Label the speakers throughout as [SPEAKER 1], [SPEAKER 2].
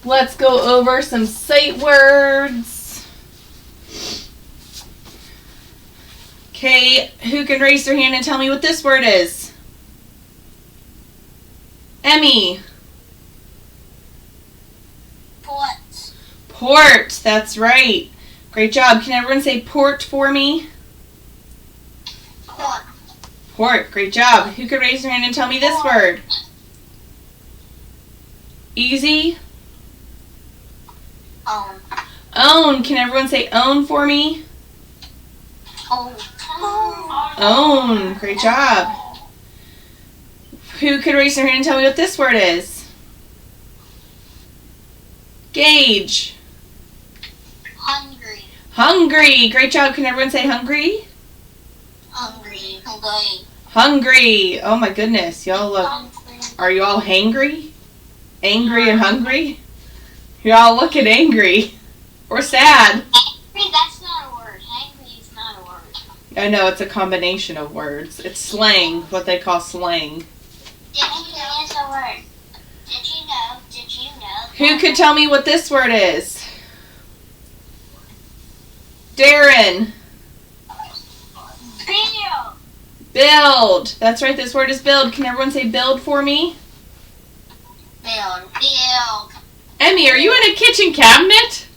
[SPEAKER 1] Let's go over some sight words. Okay, who can raise their hand and tell me what this word is? Emmy.
[SPEAKER 2] Port.
[SPEAKER 1] Port, that's right. Great job. Can everyone say port for me?
[SPEAKER 2] Port.
[SPEAKER 1] Port, great job. Who could raise their hand and tell me this word? Easy.
[SPEAKER 2] Own.
[SPEAKER 1] Own. Can everyone say own for me?
[SPEAKER 2] Own.
[SPEAKER 1] Own. Great job. Who could raise their hand and tell me what this word is? Gauge.
[SPEAKER 2] Hungry.
[SPEAKER 1] Hungry. Great job. Can everyone say hungry?
[SPEAKER 2] Hungry. Hungry.
[SPEAKER 1] Hungry. Oh my goodness. Y'all look. Are you all hangry? Angry and hungry? You're all looking angry. Or sad.
[SPEAKER 2] Angry, that's not a word. Angry is not a word.
[SPEAKER 1] I know, it's a combination of words. It's slang, what they call slang.
[SPEAKER 2] Did you know it's a word? Did you know? Did you know?
[SPEAKER 1] Who could tell me what this word is? Darren.
[SPEAKER 2] Build.
[SPEAKER 1] Build. That's right, this word is build. Can everyone say build for me?
[SPEAKER 2] Build. Build.
[SPEAKER 1] Emmy, are you in a kitchen cabinet?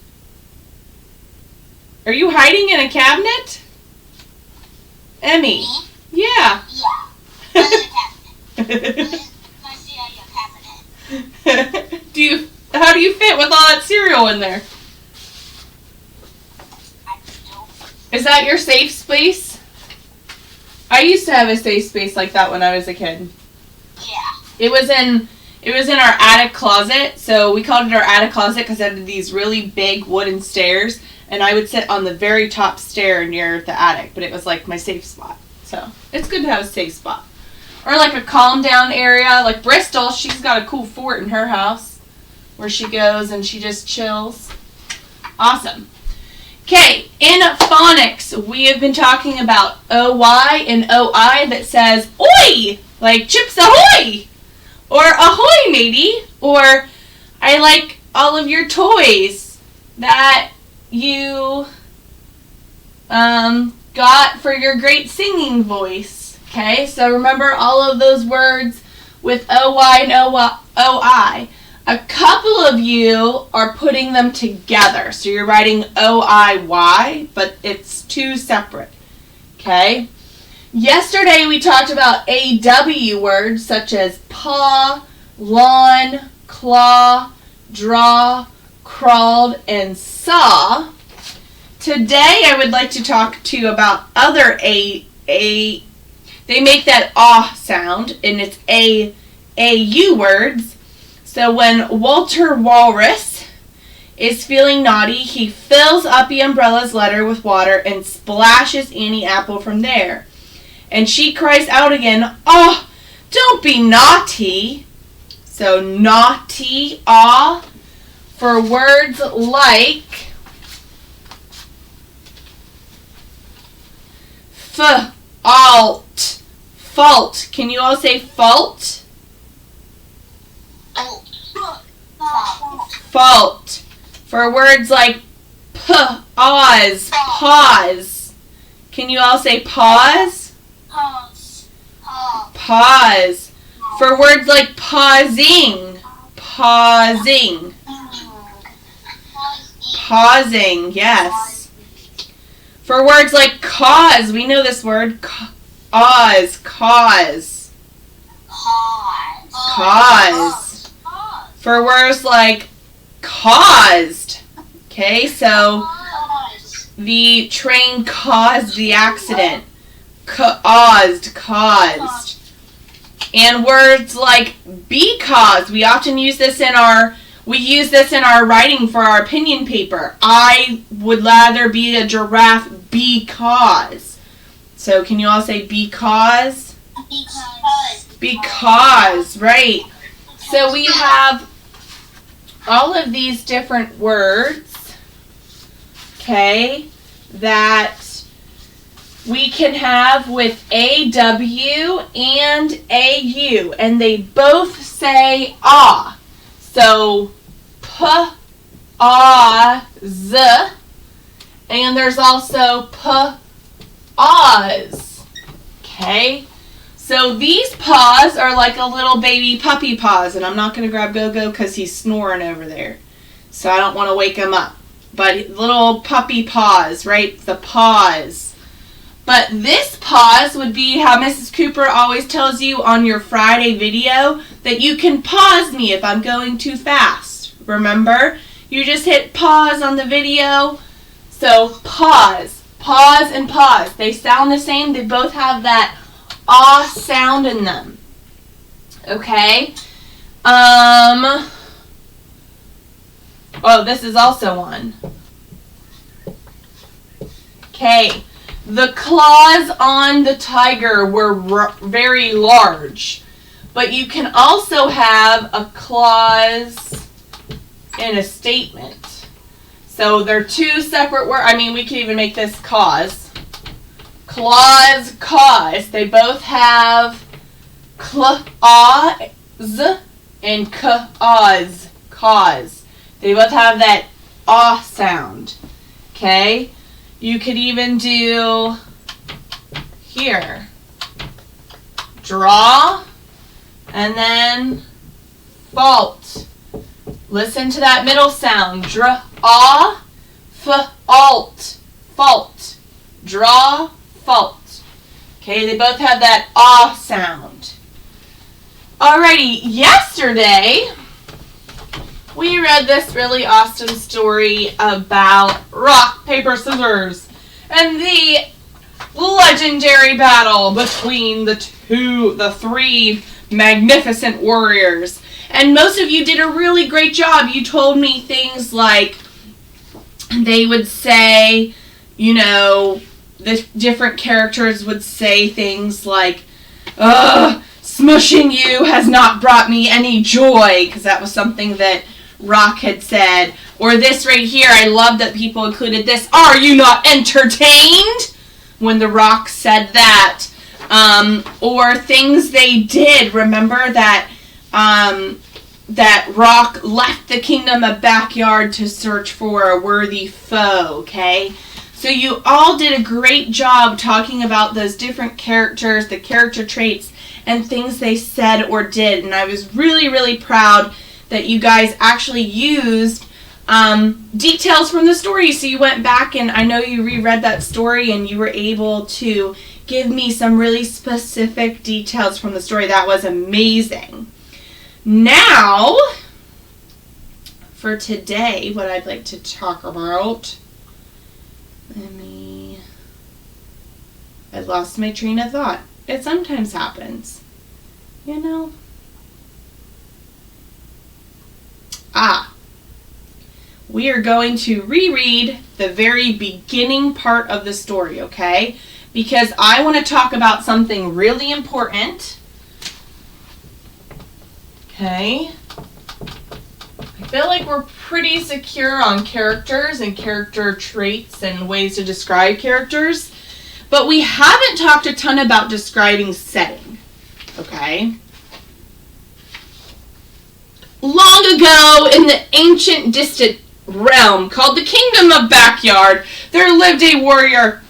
[SPEAKER 1] Are you hiding in a cabinet? Emmy.
[SPEAKER 2] Me?
[SPEAKER 1] Yeah.
[SPEAKER 2] Yeah. Where's the cabinet? Can I see your cabinet?
[SPEAKER 1] How do you fit with all that cereal in there?
[SPEAKER 2] I don't.
[SPEAKER 1] Is that your safe space? I used to have a safe space like that when I was a kid.
[SPEAKER 2] Yeah.
[SPEAKER 1] It was in our attic closet, so we called it our attic closet because it had these really big wooden stairs, and I would sit on the very top stair near the attic, but it was like my safe spot. So it's good to have a safe spot. Or like a calm down area, like Bristol, she's got a cool fort in her house where she goes and she just chills. Awesome. Okay, in phonics, we have been talking about OY and OI that says oi, like Chips Ahoy! Or ahoy, matey! Or I like all of your toys that you got for your great singing voice. Okay, so remember all of those words with OY and OI. A couple of you are putting them together. So you're writing OIY, but it's two separate. Okay? Yesterday we talked about AW words such as paw, lawn, claw, draw, crawled, and saw. Today I would like to talk to you about other they make that ah sound, and it's AU words. So when Walter Walrus is feeling naughty, he fills Uppy Umbrella's letter with water and splashes Annie Apple from there. And she cries out again, "Oh, don't be naughty." So naughty, ah, for words like alt, fault. Can you all say fault? Fault. For words like pause, pause. Can you all say pause?
[SPEAKER 2] Pause.
[SPEAKER 1] Pause. For words like pausing, pausing. Pausing, yes. For words like cause, we know this word. Cause, cause. Cause. For words like caused. Okay, so the train caused the accident. Caused, caused. And words like because, we often use this in our writing for our opinion paper. I would rather be a giraffe because. So can you all say because? Because, right. So we have all of these different words, okay, that we can have with AW and AU, and they both say ah. So P-A-W-S. And there's also P-Aws. Okay? So these paws are like a little baby puppy paws. And I'm not going to grab Go-Go because he's snoring over there. So I don't want to wake him up. But little puppy paws, right? The paws. But this pause would be how Mrs. Cooper always tells you on your Friday video that you can pause me if I'm going too fast. Remember? You just hit pause on the video. So pause, pause, and pause. They sound the same. They both have that ah sound in them. Okay? Oh, this is also one. Okay. The claws on the tiger were very large. But you can also have a clause in a statement. So they're two separate words. I mean, we could even make this cause. Claws, cause. They both have claws and cause, cause. They both have that ah sound. Okay? You could even do here. Draw and then fault. Listen to that middle sound. Draw, fault, fault. Draw, fault. Okay, they both have that ah sound. Alrighty, yesterday we read this really awesome story about rock, paper, scissors and the legendary battle between the three magnificent warriors. And most of you did a really great job. You told me things like they would say, you know, the different characters would say things like, smushing you has not brought me any joy, because that was something that Rock had said. Or this right here, I love that people included this, are you not entertained? When the Rock said that. Or things they did. Remember that that Rock left the kingdom of Backyard to search for a worthy foe, okay? So you all did a great job talking about those different characters, the character traits, and things they said or did. And I was really, really proud that you guys actually used details from the story. So you went back and I know you reread that story and you were able to give me some really specific details from the story. That was amazing. Now, for today, what I'd like to talk about, I lost my train of thought. It sometimes happens, you know. We are going to reread the very beginning part of the story, okay? Because I want to talk about something really important. Okay. I feel like we're pretty secure on characters and character traits and ways to describe characters. But we haven't talked a ton about describing setting. Okay? Long ago, in the ancient distant realm called the Kingdom of Backyard, there lived a warrior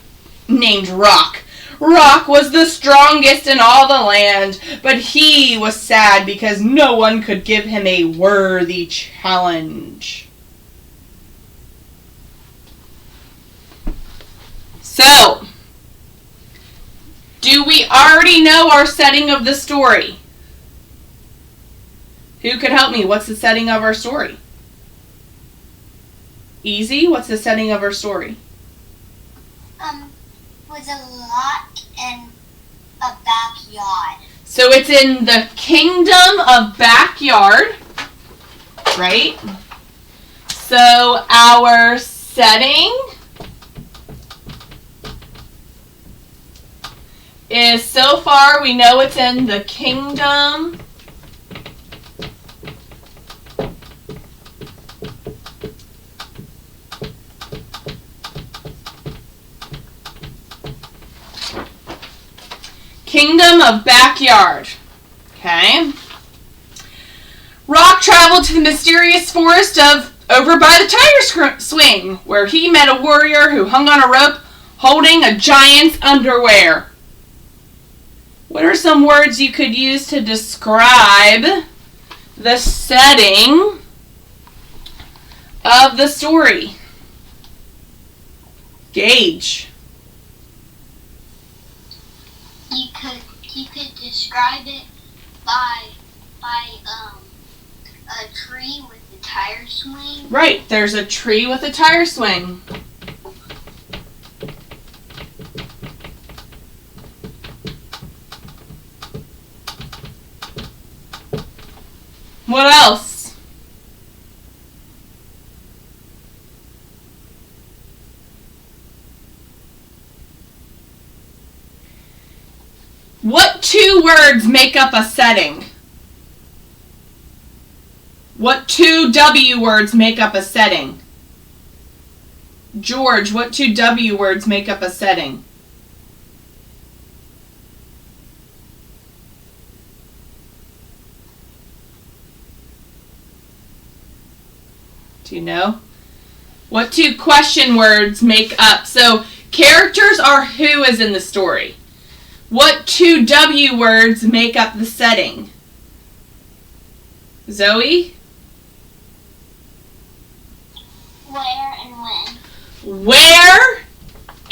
[SPEAKER 1] named Rock. Rock was the strongest in all the land, but he was sad because no one could give him a worthy challenge. So, do we already know our setting of the story? Who could help me? What's the setting of our story? Easy? What's the setting of our story?
[SPEAKER 2] Was a lot in a backyard.
[SPEAKER 1] So it's in the Kingdom of Backyard, right? So our setting is, so far we know it's in the Kingdom of Backyard. Okay. Rock traveled to the mysterious forest over by the tire swing, where he met a warrior who hung on a rope holding a giant's underwear. What are some words you could use to describe the setting of the story? Gage.
[SPEAKER 2] You could describe it by a tree with a tire swing.
[SPEAKER 1] Right, there's a tree with a tire swing. What else? What two words make up a setting? What two W words make up a setting? George, what two W words make up a setting? Do you know? What two question words make up? So characters are who is in the story. What two W words make up the setting? Zoe?
[SPEAKER 2] Where and when.
[SPEAKER 1] Where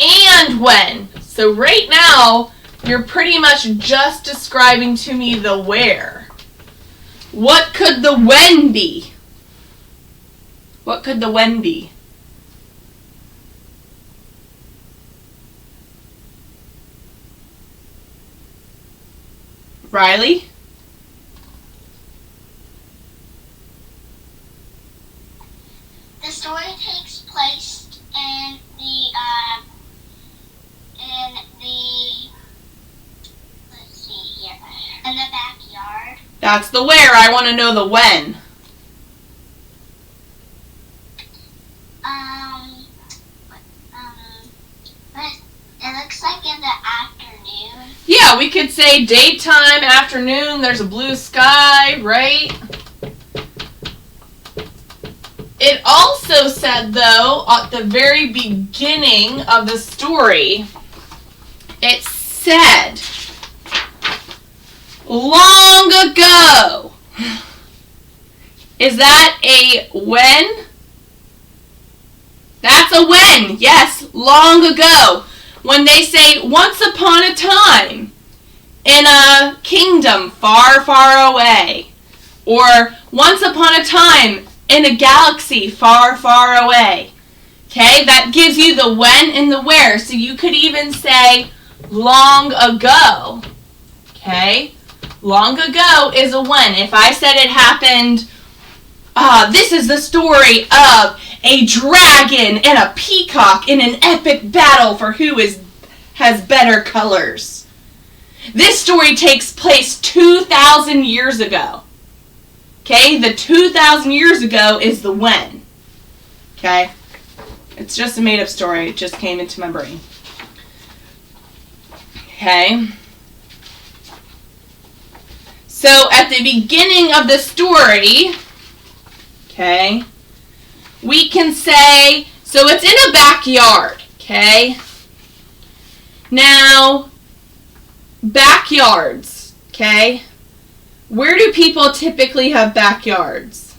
[SPEAKER 1] and when. So right now, you're pretty much just describing to me the where. What could the when be? What could the when be? Riley?
[SPEAKER 2] The story takes place in the let's see here, in the backyard.
[SPEAKER 1] That's the where. I want to know the when.
[SPEAKER 2] It looks like in the afternoon.
[SPEAKER 1] Yeah, we could say daytime, afternoon, there's a blue sky, right? It also said, though, at the very beginning of the story, it said, long ago. Is that a when? That's a when, yes, long ago. When they say, once upon a time, in a kingdom far, far away. Or, once upon a time, in a galaxy far, far away. Okay, that gives you the when and the where. So you could even say, long ago. Okay, long ago is a when. If I said it happened, this is the story of a dragon and a peacock in an epic battle for who has better colors. This story takes place 2,000 years ago. Okay, the 2,000 years ago is the when. Okay, it's just a made-up story. It just came into my brain. Okay. So at the beginning of the story, okay, we can say, so it's in a backyard, okay? Now, backyards, okay? Where do people typically have backyards?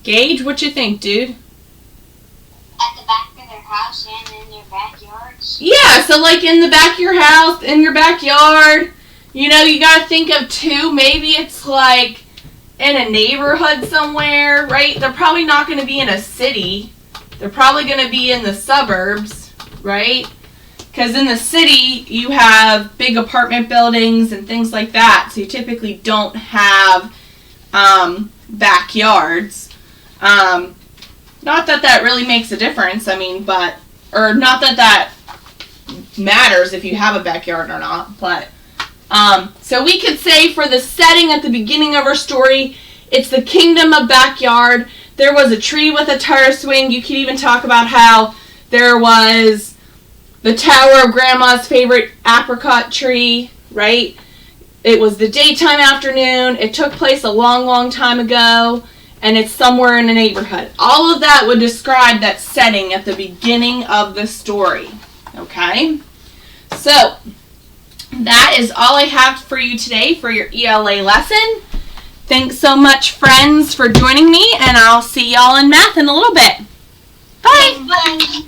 [SPEAKER 1] Gage, what you think, dude?
[SPEAKER 2] At the back of their house and in their backyards.
[SPEAKER 1] Yeah, so like in the back of your house, in your backyard, you know, you gotta think of two. Maybe it's like in a neighborhood somewhere, right? They're probably not going to be in a city. They're probably going to be in the suburbs, right? Because in the city, you have big apartment buildings and things like that. So you typically don't have backyards. Not that that really makes a difference. I mean, or not that that matters if you have a backyard or not, but so we could say for the setting at the beginning of our story, it's the kingdom of backyard. There was a tree with a tire swing. You could even talk about how there was the tower of grandma's favorite apricot tree, right? it was the daytime afternoon, it took place a long, long time ago, and it's somewhere in a neighborhood. All of that would describe that setting at the beginning of the story. Okay? So, that is all I have for you today for your ELA lesson. Thanks so much, friends, for joining me, and I'll see y'all in math in a little bit. Bye!
[SPEAKER 2] Bye.